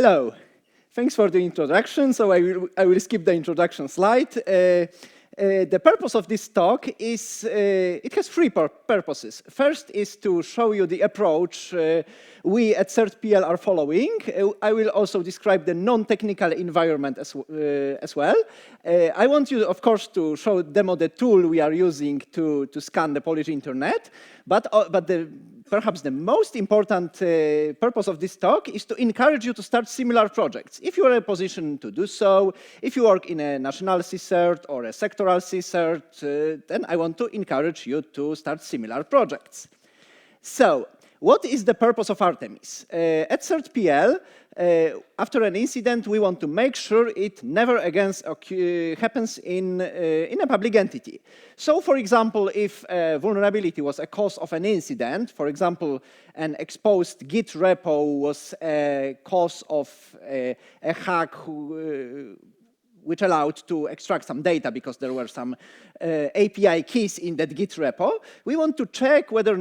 Hello. Thanks for the introduction. So I will skip the introduction slide. The purpose of this talk is, it has three purposes. First is to show you the approach we at CERT PL are following. I will also describe the non-technical environment as well. I want you, of course, to demo the tool we are using to scan the Polish internet, but perhaps the most important purpose of this talk is to encourage you to start similar projects. If you are in a position to do so, if you work in a national CERT or a sectoral CERT, then I want to encourage you to start similar projects. So, what is the purpose of Artemis? At CERT PL, after an incident, we want to make sure it never again happens in a public entity. So, for example, if a vulnerability was a cause of an incident, for example, an exposed Git repo was a cause of a hack which allowed to extract some data because there were some API keys in that Git repo, we want to check whether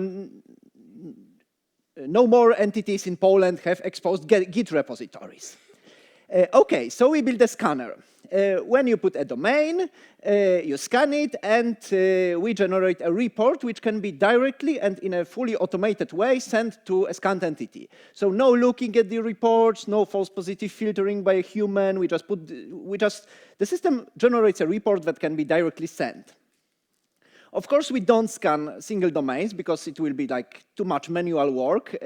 no more entities in Poland have exposed Git repositories. Okay, so we build a scanner. When you put a domain, you scan it, and we generate a report which can be directly and in a fully automated way sent to a scanned entity. So no looking at the reports, no false positive filtering by a human. The system generates a report that can be directly sent. Of course, we don't scan single domains because it will be like too much manual work.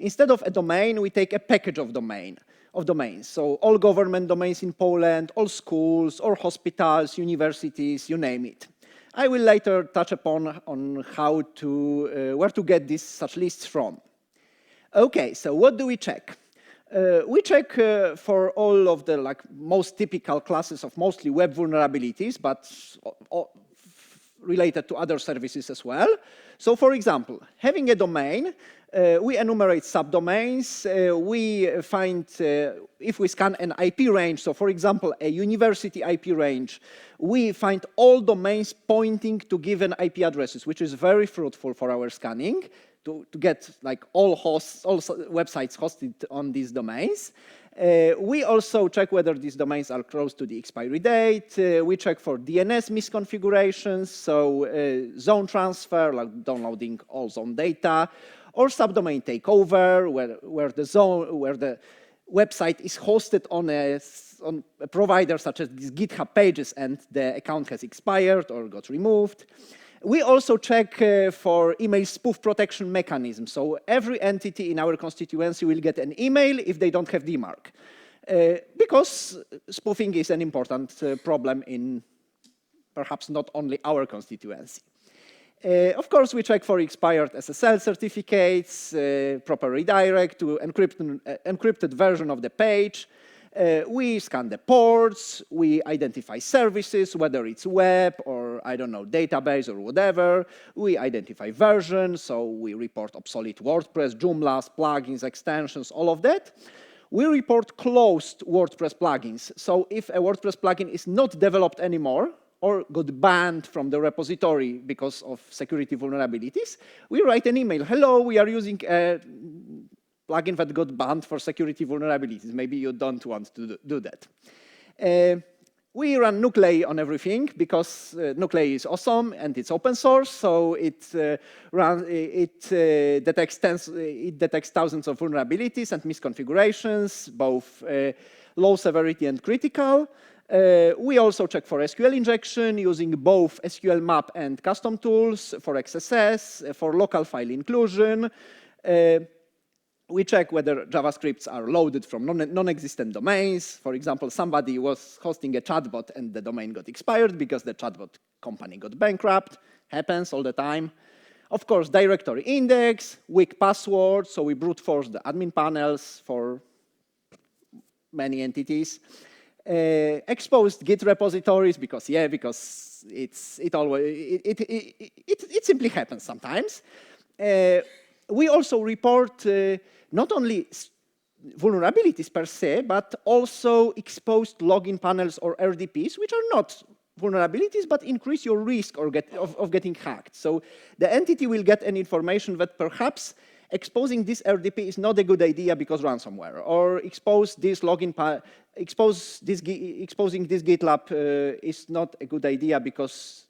Instead of a domain, we take a package of domains. So all government domains in Poland, all schools, or hospitals, universities, you name it. I will later touch upon where to get such lists from. Okay, so what do we check? We check for all of the most typical classes of mostly web vulnerabilities, but related to other services as well. So, for example, having a domain, we enumerate subdomains. We find, if we scan an IP range, so for example, a university IP range, we find all domains pointing to given IP addresses, which is very fruitful for our scanning to get all websites hosted on these domains. We also check whether these domains are close to the expiry date. We check for DNS misconfigurations, so zone transfer, like downloading all zone data, or subdomain takeover, where the website is hosted on a provider such as these GitHub pages and the account has expired or got removed. We also check for email spoof protection mechanism. So every entity in our constituency will get an email if they don't have DMARC, because spoofing is an important problem in perhaps not only our constituency. Of course, we check for expired SSL certificates, proper redirect to encrypted version of the page. We scan the ports, we identify services, whether it's web or, I don't know, database or whatever. We identify versions, so we report obsolete WordPress, Joomlas, plugins, extensions, all of that. We report closed WordPress plugins. So if a WordPress plugin is not developed anymore or got banned from the repository because of security vulnerabilities, we write an email. Hello, we are using a plugin that got banned for security vulnerabilities. Maybe you don't want to do that. We run Nuclei on everything because Nuclei is awesome and it's open source, so it detects thousands of vulnerabilities and misconfigurations, both low severity and critical. We also check for SQL injection using both SQL map and custom tools for XSS, for local file inclusion. We check whether JavaScripts are loaded from non-existent domains. For example, somebody was hosting a chatbot and the domain got expired because the chatbot company got bankrupt. Happens all the time. Of course, directory index, weak password, so we brute force the admin panels for many entities. Exposed Git repositories, because it simply happens sometimes. We also report not only vulnerabilities per se, but also exposed login panels or RDPs, which are not vulnerabilities, but increase your risk of getting hacked. So the entity will get an information that perhaps exposing this RDP is not a good idea because ransomware, or exposing this GitLab is not a good idea because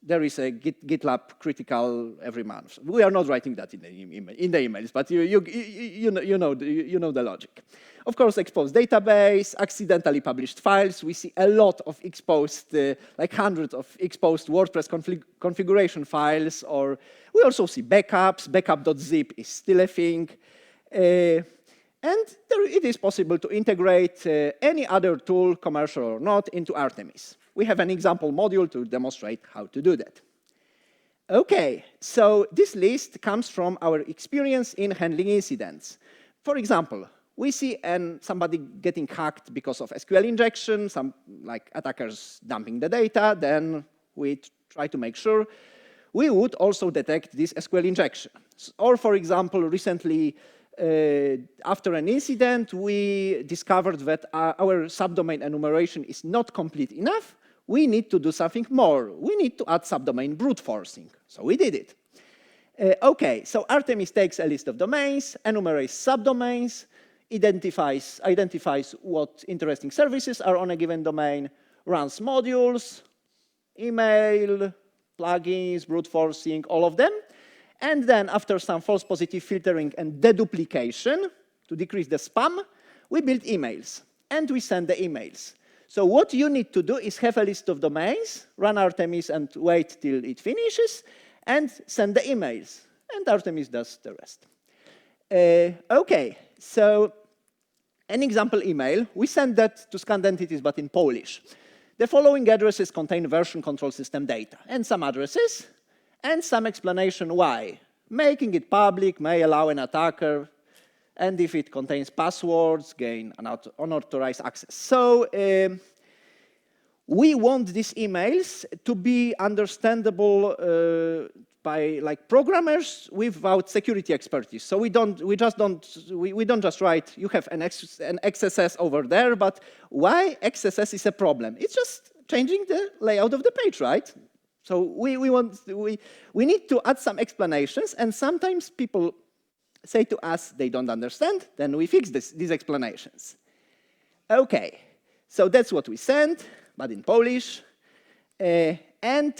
there is a GitLab critical every month. We are not writing that in the emails, but you know the logic. Of course, exposed database, accidentally published files. We see a lot of exposed, like hundreds of exposed WordPress configuration files, or we also see backups. Backup.zip is still a thing. And it is possible to integrate any other tool, commercial or not, into Artemis. We have an example module to demonstrate how to do that. Okay, so this list comes from our experience in handling incidents. For example, we see somebody getting hacked because of SQL injection, some like attackers dumping the data, then we try to make sure we would also detect this SQL injection. Or for example, recently, after an incident, we discovered that our subdomain enumeration is not complete enough. We need to do something more. We need to add subdomain brute forcing. So we did it. Okay, so Artemis takes a list of domains, enumerates subdomains, identifies what interesting services are on a given domain, runs modules, email, plugins, brute forcing, all of them. And then after some false positive filtering and deduplication, to decrease the spam, we build emails, and we send the emails. So what you need to do is have a list of domains, run Artemis and wait till it finishes, and send the emails. And Artemis does the rest. Okay, so an example email. We send that to scanned entities, but in Polish. The following addresses contain version control system data, and some addresses, and some explanation why. Making it public may allow an attacker, and if it contains passwords, gain unauthorized access. So we want these emails to be understandable by like programmers without security expertise. So we don't just write, you have an XSS over there, but why XSS is a problem? It's just changing the layout of the page, right? So we need to add some explanations, and sometimes people say to us they don't understand, then we fix these explanations. Okay, so that's what we send, but in Polish. And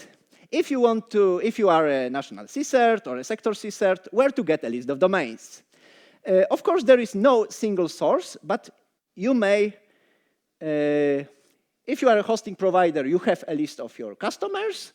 if you are a national CERT or a sector CERT, where to get a list of domains? Of course, there is no single source, but you may, if you are a hosting provider, you have a list of your customers.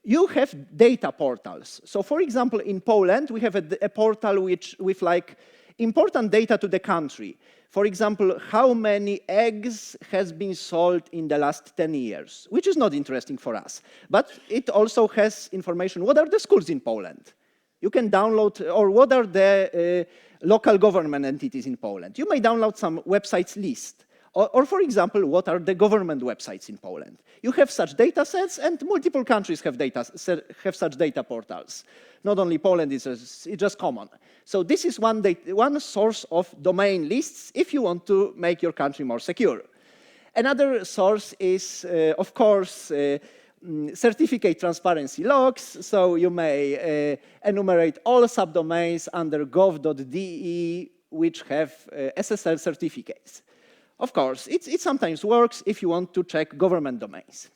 You have data portals. So for example, in Poland, we have a portal with like important data to the country. For example, how many eggs has been sold in the last 10 years, which is not interesting for us. But it also has information, what are the schools in Poland? You can download, or what are the local government entities in Poland? You may download some websites list. Or for example, what are the government websites in Poland? You have such data sets, and multiple countries have such data portals. Not only Poland, it's just common. So this is one source of domain lists if you want to make your country more secure. Another source is, of course, certificate transparency logs. So you may enumerate all subdomains under gov.de which have SSL certificates. Of course, it sometimes works if you want to check government domains.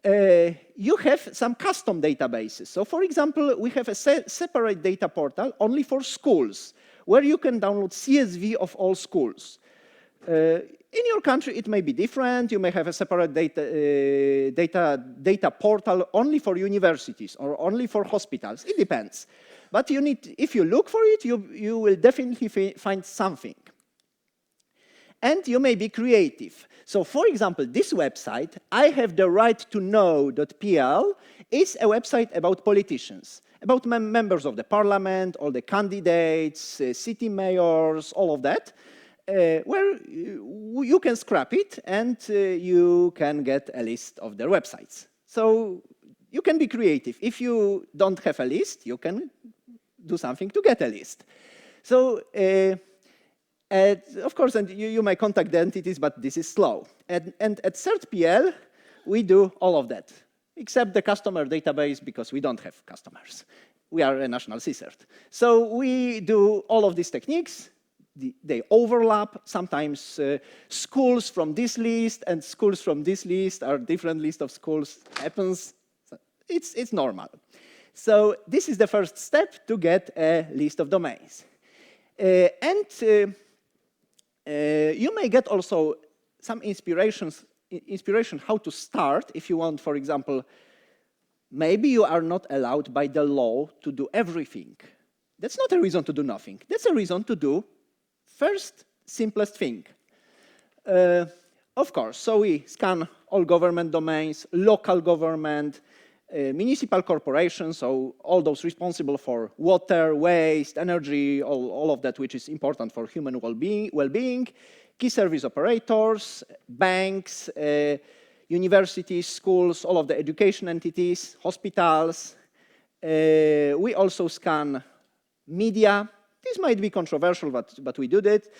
You have some custom databases. So for example, we have a separate data portal only for schools, where you can download CSV of all schools. In your country, it may be different. You may have a separate data portal only for universities or only for hospitals. It depends. But if you look for it, you will definitely find something. And you may be creative. So for example, this website, I have the right to know.pl, is a website about politicians, about members of the parliament, all the candidates, city mayors, all of that, where you can scrap it and you can get a list of their websites. So you can be creative. If you don't have a list, you can do something to get a list. So of course, and you may contact the entities, but this is slow. And at CERT PL, we do all of that, except the customer database, because we don't have customers. we are a national CERT. So we do all of these techniques. They overlap. Sometimes schools from this list and schools from this list are different list of schools. Happens. It's normal. So this is the first step to get a list of domains. You may get also some inspiration how to start if you want, for example, maybe you are not allowed by the law to do everything. That's not a reason to do nothing. That's a reason to do first simplest thing. Of course, so we scan all government domains, local government, municipal corporations, so all those responsible for water, waste, energy, all of that which is important for human well-being, key service operators, banks, universities, schools, all of the education entities, hospitals. We also scan media. This might be controversial, but we did it.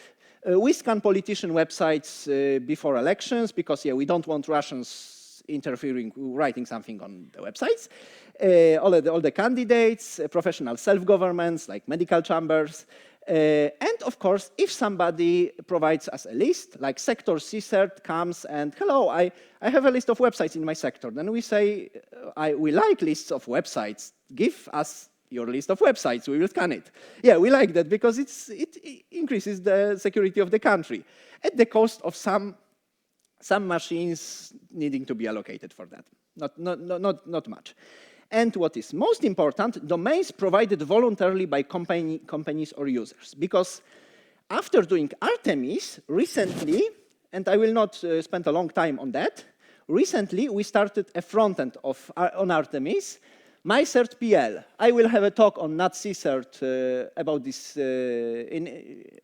We scan politician websites before elections because, yeah, we don't want Russians interfering, writing something on the websites. All the candidates, professional self-governments like medical chambers. And of course, if somebody provides us a list, like sector CERT comes and, hello, I have a list of websites in my sector. Then we say, we like lists of websites. Give us your list of websites, we will scan it. Yeah, we like that because it increases the security of the country at the cost of some machines needing to be allocated for that. Not much. And what is most important, domains provided voluntarily by companies or users. Because after doing Artemis, recently, and I will not spend a long time on that, recently we started a front end on Artemis, my CERT PL. I will have a talk on NatCERT about this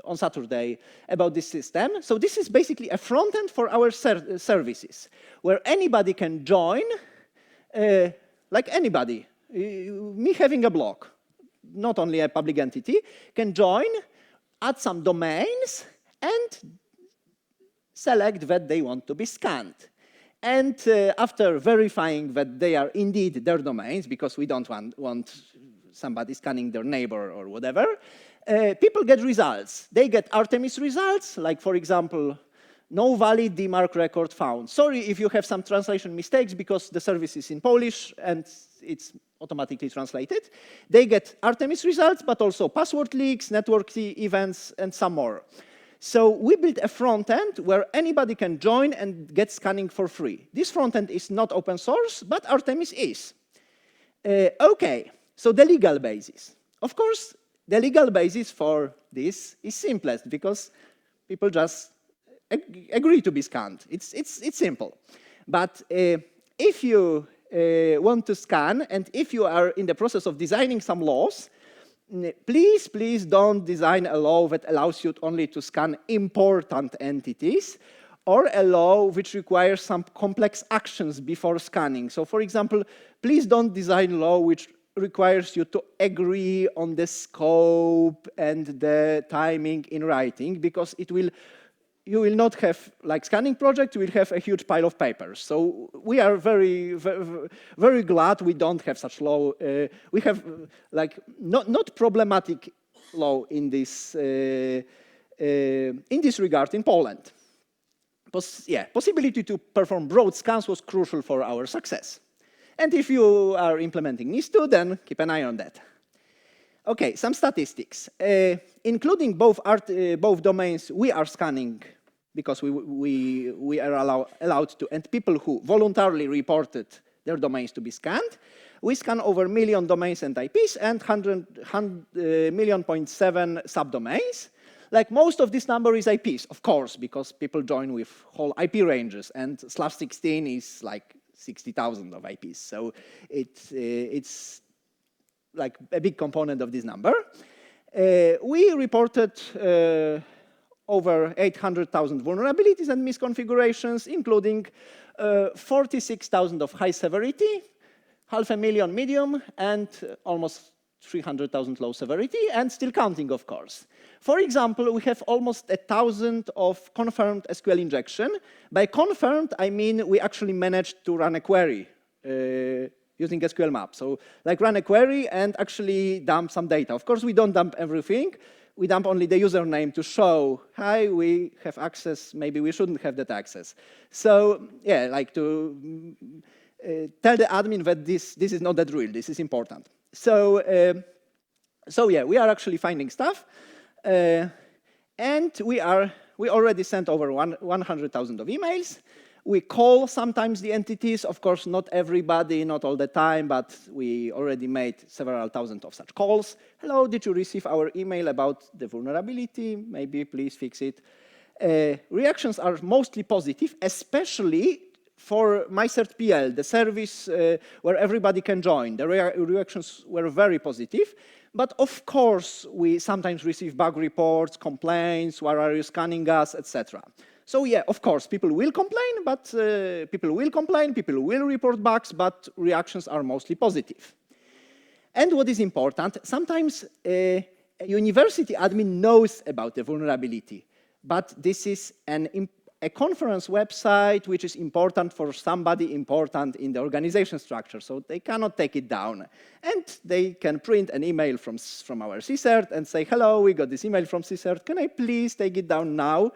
on Saturday about this system. So this is basically a front end for our services, where anybody can join, like anybody. Me having a blog, not only a public entity, can join, add some domains, and select that they want to be scanned. And after verifying that they are indeed their domains, because we don't want somebody scanning their neighbor or whatever, people get results. They get Artemis results, like, for example, no valid DMARC record found. Sorry if you have some translation mistakes, because the service is in Polish and it's automatically translated. They get Artemis results, but also password leaks, network events, and some more. So we built a front end where anybody can join and get scanning for free. This front end is not open source, but Artemis is. Okay, so the legal basis. Of course, the legal basis for this is simplest because people just agree to be scanned. It's simple. But if you want to scan and if you are in the process of designing some laws, please don't design a law that allows you only to scan important entities or a law which requires some complex actions before scanning. So, for example, please don't design a law which requires you to agree on the scope and the timing in writing, because you will not have, like scanning project, you will have a huge pile of papers. So we are very, very, very glad we don't have such law. We have like not problematic law in this regard in Poland. Possibility to perform broad scans was crucial for our success. And if you are implementing NIS2, then keep an eye on that. Okay, some statistics. Including both domains we are scanning, because we are allowed to, and people who voluntarily reported their domains to be scanned. We scan over 1 million domains and IPs and 100.7 million subdomains. Like most of this number is IPs, of course, because people join with whole IP ranges, and /16 is like 60,000 of IPs. So it's like a big component of this number. We reported over 800,000 vulnerabilities and misconfigurations, including 46,000 of high severity, 500,000 medium, and almost 300,000 low severity, and still counting, of course. For example, we have almost 1,000 of confirmed SQL injection. By confirmed, I mean we actually managed to run a query using SQL map. So like run a query and actually dump some data. Of course, we don't dump everything. We dump only the username to show, hi, we have access, maybe we shouldn't have that access. So yeah, like to tell the admin that this is not that real, this is important. So, so yeah, we are actually finding stuff. And we already sent over 100,000 of emails. We call sometimes the entities, of course, not everybody, not all the time, but we already made several thousand of such calls. Hello, did you receive our email about the vulnerability? Maybe please fix it. Reactions are mostly positive, especially for my CERT PL, the service where everybody can join. The reactions were very positive. But of course, we sometimes receive bug reports, complaints, why are you scanning us, etc. So yeah, of course, people will complain, people will report bugs, but reactions are mostly positive. And what is important, sometimes a university admin knows about the vulnerability, but this is a conference website which is important for somebody important in the organization structure, so they cannot take it down. And they can print an email from our CERT and say, hello, we got this email from CERT, can I please take it down now?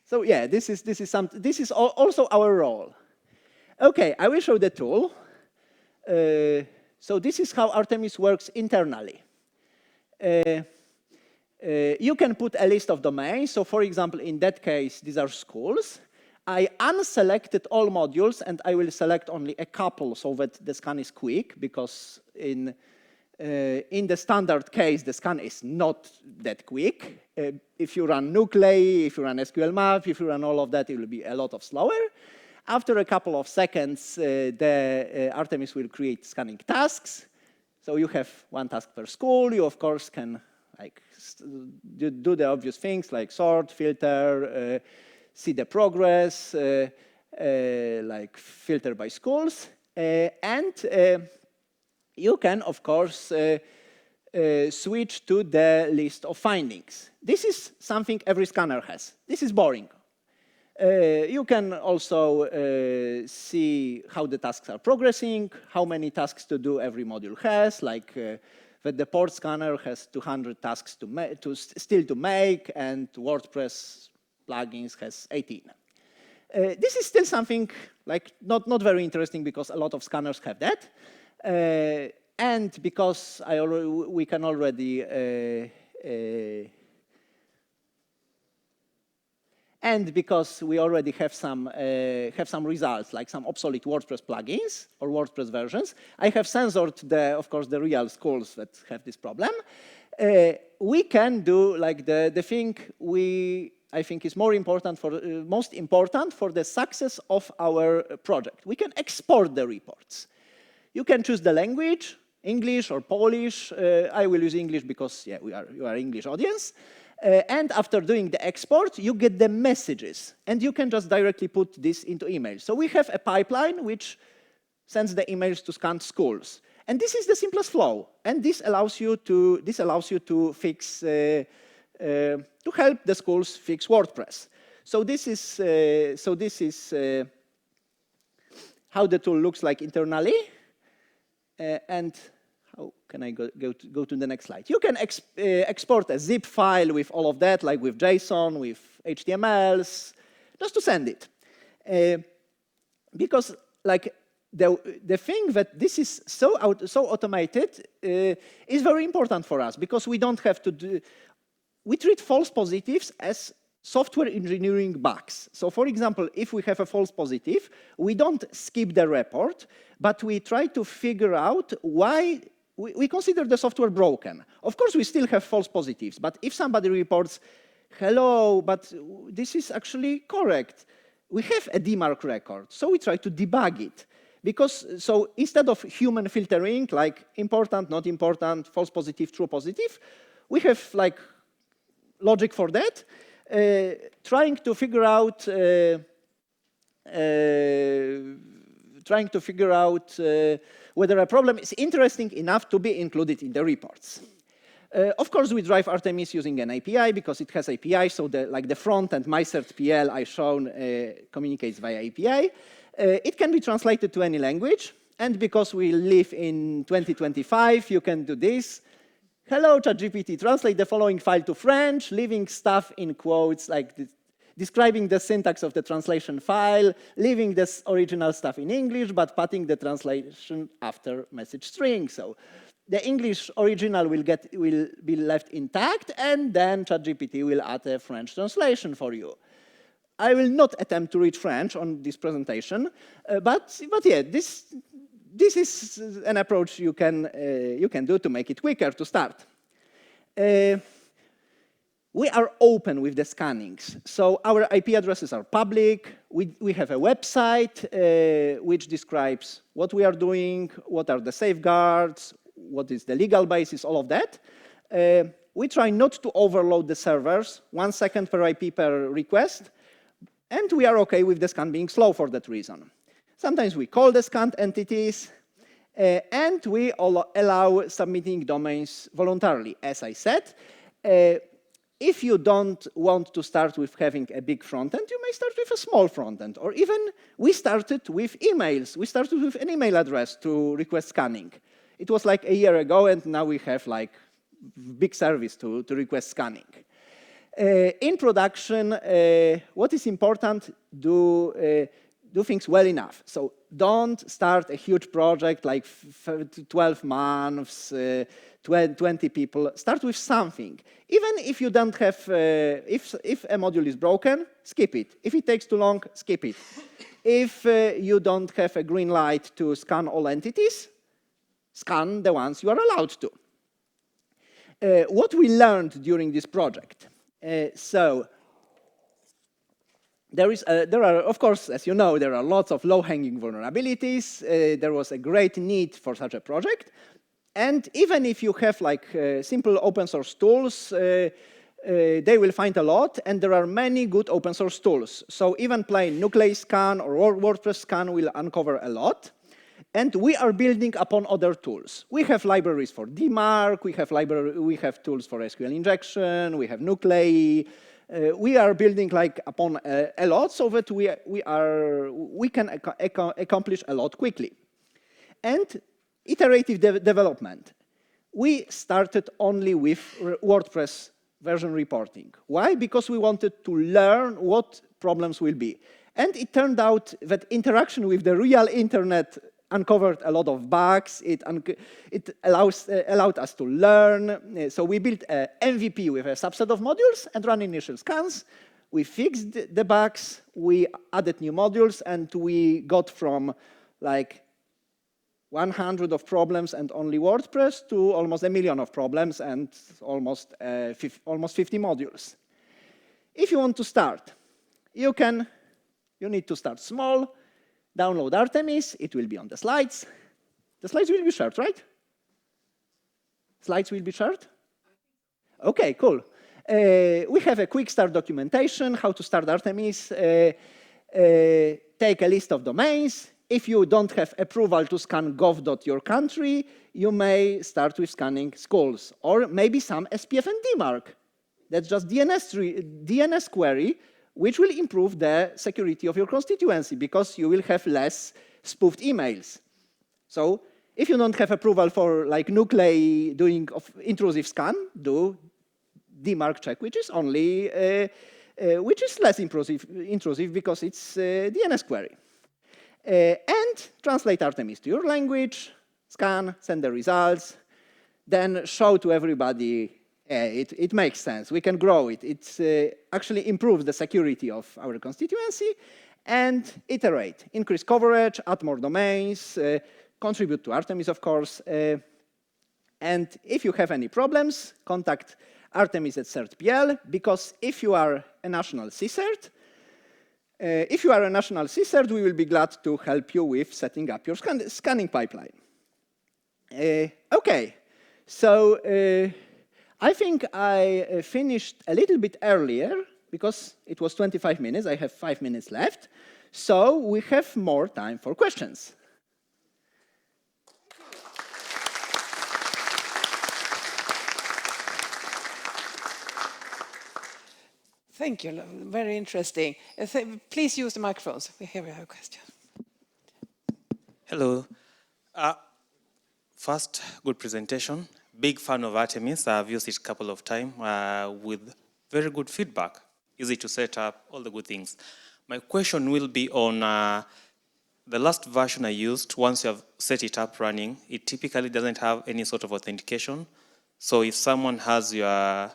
So yeah, this is also our role. Okay, I will show the tool. So this is how Artemis works internally. You can put a list of domains. So for example, in that case, these are schools. I unselected all modules, and I will select only a couple so that the scan is quick, because in the standard case, the scan is not that quick. If you run Nuclei, if you run SQL map, if you run all of that, it will be a lot slower. After a couple of seconds, Artemis will create scanning tasks. So you have one task per school. You, of course, can like do the obvious things like sort, filter, see the progress, like filter by schools. And you can, of course, switch to the list of findings. This is something every scanner has. This is boring. You can also see how the tasks are progressing, how many tasks to do every module has, like that the port scanner has 200 tasks still to make, and WordPress plugins has 18. This is still something like not very interesting, because a lot of scanners have that. And because we can already and because we already have some results, like some obsolete WordPress plugins or WordPress versions, I have censored of course the real schools that have this problem. We can do like the thing I think is most important for the success of our project. We can export the reports. You can choose the language, English or Polish. I will use English because yeah, you are English audience. And after doing the export, you get the messages, and you can just directly put this into emails. So we have a pipeline which sends the emails to scanned schools, and this is the simplest flow. And this allows you to fix to help the schools fix WordPress. So this is how the tool looks like internally, and how can I go to the next slide? You can export a zip file with all of that, like with JSON, with HTMLs, just to send it. Because like the thing that this is so automated is very important for us, because we don't have to we treat false positives as software engineering bugs. So for example, if we have a false positive, we don't skip the report, but we try to figure out why we consider the software broken. Of course, we still have false positives, but if somebody reports, hello, but this is actually correct, we have a DMARC record, so we try to debug it. So instead of human filtering, like important, not important, false positive, true positive, we have like logic for that, trying to figure out whether a problem is interesting enough to be included in the reports. Of course, we drive Artemis using an API because it has API, so the front and my CERT PL I shown communicates via API. It can be translated to any language, And because we live in 2025, you can do this. Hello, ChatGPT, translate the following file to French, leaving stuff in quotes like this, describing the syntax of the translation file, leaving this original stuff in English, but putting the translation after message string. So the English original will be left intact, and then ChatGPT will add a French translation for you. I will not attempt to read French on this presentation, but yeah, this is an approach you can do to make it quicker to start. We are open with the scannings. So our IP addresses are public. We have a website which describes what we are doing, what are the safeguards, what is the legal basis, all of that. We try not to overload the servers, 1 second per IP per request, and we are okay with the scan being slow for that reason. Sometimes we call the scanned entities, and we allow submitting domains voluntarily. As I said, if you don't want to start with having a big frontend, you may start with a small frontend. Or even, we started with emails. We started with an email address to request scanning. It was like a year ago, and now we have like big service to request scanning. In production, what is important, do things well enough. So don't start a huge project like 12 months, 20 people. Start with something. Even if you don't have, if a module is broken, skip it. If it takes too long, skip it. If you don't have a green light to scan all entities, scan the ones you are allowed to. What we learned during this project. There are, of course, as you know, there are lots of low-hanging vulnerabilities. There was a great need for such a project. And even if you have like simple open source tools, they will find a lot, and there are many good open source tools. So even plain Nuclei scan or WordPress scan will uncover a lot. And we are building upon other tools. We have libraries for DMARC, we have tools for SQL injection, we have Nuclei. We are building like upon a lot so that we can accomplish a lot quickly. And iterative development. We started only with WordPress version reporting. Why? Because we wanted to learn what problems will be. And it turned out that interaction with the real internet uncovered a lot of bugs. It allowed us to learn. So we built an MVP with a subset of modules and ran initial scans. We fixed the bugs. We added new modules, and we got from like 100 of problems and only WordPress to almost 1 million of problems and almost 50 modules. If you want to start, you need to start small. Download Artemis, it will be on the slides. The slides will be shared, right? Slides will be shared? Okay, cool. We have a quick start documentation, how to start Artemis. Take a list of domains. If you don't have approval to scan gov.yourcountry, you may start with scanning schools, or maybe some SPF and DMARC. That's just DNS query, which will improve the security of your constituency because you will have less spoofed emails. So if you don't have approval for like Nuclei doing intrusive scan, do DMARC check, which is only which is less intrusive because it's DNS query. And translate Artemis to your language, scan, send the results, then show to everybody. It makes sense. We can grow it. It actually improves the security of our constituency, and iterate. Increase coverage, add more domains, contribute to Artemis, of course. And if you have any problems, contact Artemis at CERT PL, because if you are a national CSERT, we will be glad to help you with setting up your scanning pipeline. Okay, so I think I finished a little bit earlier because it was 25 minutes. I have 5 minutes left. So we have more time for questions. Thank you. Very interesting. Please use the microphones. Here we have a question. Hello. First, good presentation. Big fan of Artemis. I've used it a couple of times with very good feedback. Easy to set up, all the good things. My question will be on the last version I used. Once you have set it up running, it typically doesn't have any sort of authentication. So if someone has your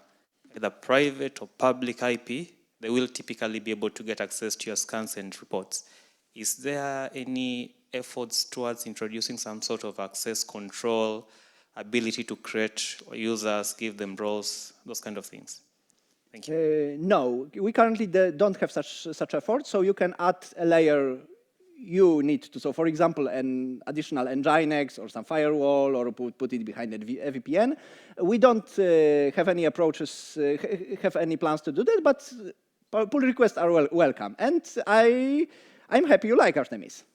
either private or public IP, they will typically be able to get access to your scans and reports. Is there any efforts towards introducing some sort of access control, ability to create users, give them roles, those kind of things? Thank you. No, we currently don't have such effort, so you can add a layer you need to. So for example, an additional Nginx or some firewall, or put it behind a VPN. We don't have any approaches, have any plans to do that, but pull requests are welcome. And I'm happy you like Artemis.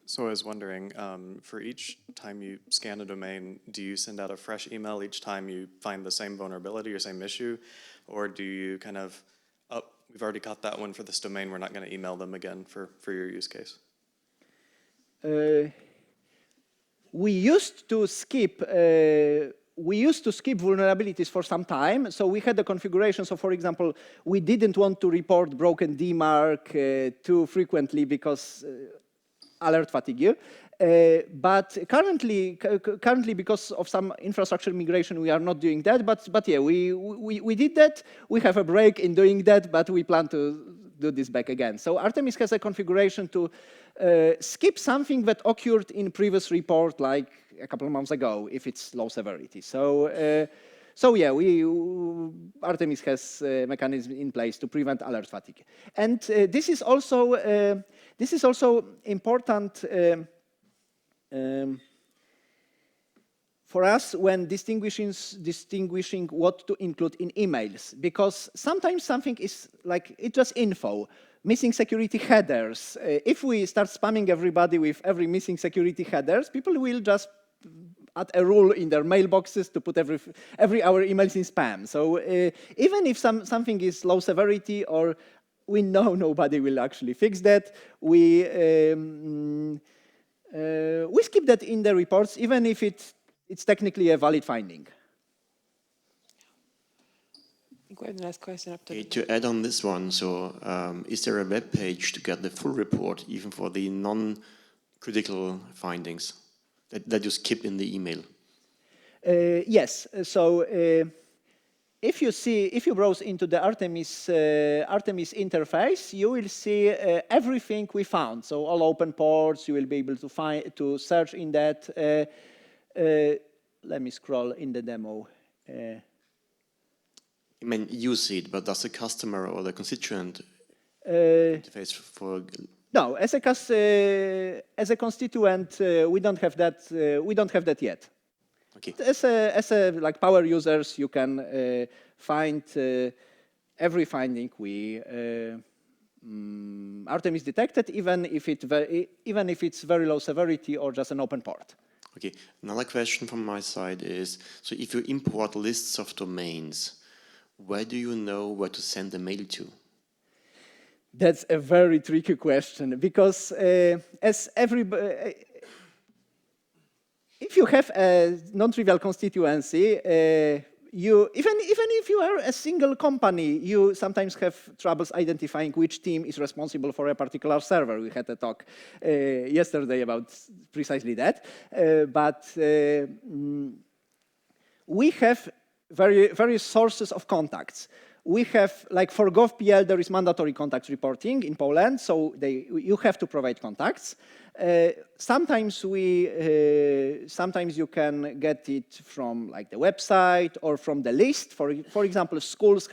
So I was wondering, for each time you scan a domain, do you send out a fresh email each time you find the same vulnerability or same issue? Or do you kind of, oh, we've already caught that one for this domain, we're not going to email them again for your use case? We used to skip vulnerabilities for some time, so we had the configuration. So for example, we didn't want to report broken DMARC too frequently because alert fatigue. But currently, because of some infrastructure migration, we are not doing that. But yeah, we did that. We have a break in doing that, but we plan to do this back again. So Artemis has a configuration to skip something that occurred in previous report, like a couple of months ago, if it's low severity. So yeah, Artemis has a mechanism in place to prevent alert fatigue. And this is also important for us when distinguishing what to include in emails, because sometimes something is like, it's just info, missing security headers. If we start spamming everybody with every missing security headers, people will just add a rule in their mailboxes to put every hour emails in spam. So even if something is low severity, or we know nobody will actually fix that, we skip that in the reports, even if it's technically a valid finding. I think we have the last question up to. Okay, to add on this one, so is there a web page to get the full report, even for the non-critical findings that you skip in the email? Yes. So if you browse into the Artemis interface, you will see everything we found. So all open ports, you will be able to search in that. Let me scroll in the demo. I mean, you see it, but does the customer or the constituent interface for? No, as a constituent, we don't have that. We don't have that yet. Okay. As a like power users, you can find every finding we Artemis detected, even if it's very low severity or just an open port. Okay. Another question from my side is: so if you import lists of domains, where do you know where to send the mail to? That's a very tricky question, because as everybody, if you have a non-trivial constituency, even if you are a single company, you sometimes have troubles identifying which team is responsible for a particular server. We had a talk yesterday about precisely that. But we have various sources of contacts. We have, like for gov.pl, there is mandatory contact reporting in Poland, so you have to provide contacts. Sometimes you can get it from like the website or from the list. For example, schools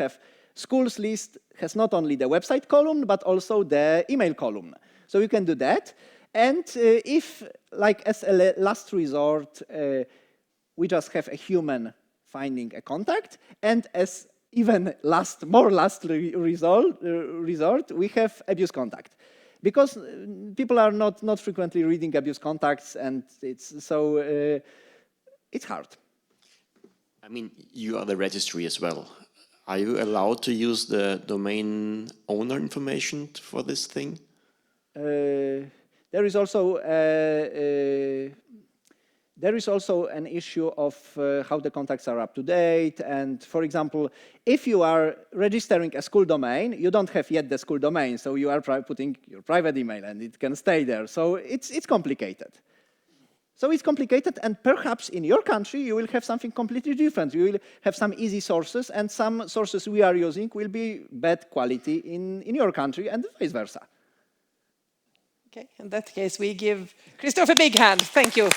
list has not only the website column, but also the email column. So you can do that. And if, like as a last resort, we just have a human finding a contact, and as even more last resort, we have abuse contact. Because people are not frequently reading abuse contacts, and it's hard. I mean, you are the registry as well. Are you allowed to use the domain owner information for this thing? There is also an issue of how the contacts are up to date. And for example, if you are registering a school domain, you don't have yet the school domain, so you are putting your private email and it can stay there. So it's complicated. So it's complicated, and perhaps in your country you will have something completely different. You will have some easy sources, and some sources we are using will be bad quality in your country, and vice versa. Okay, in that case, we give Krzysztof a big hand. Thank you.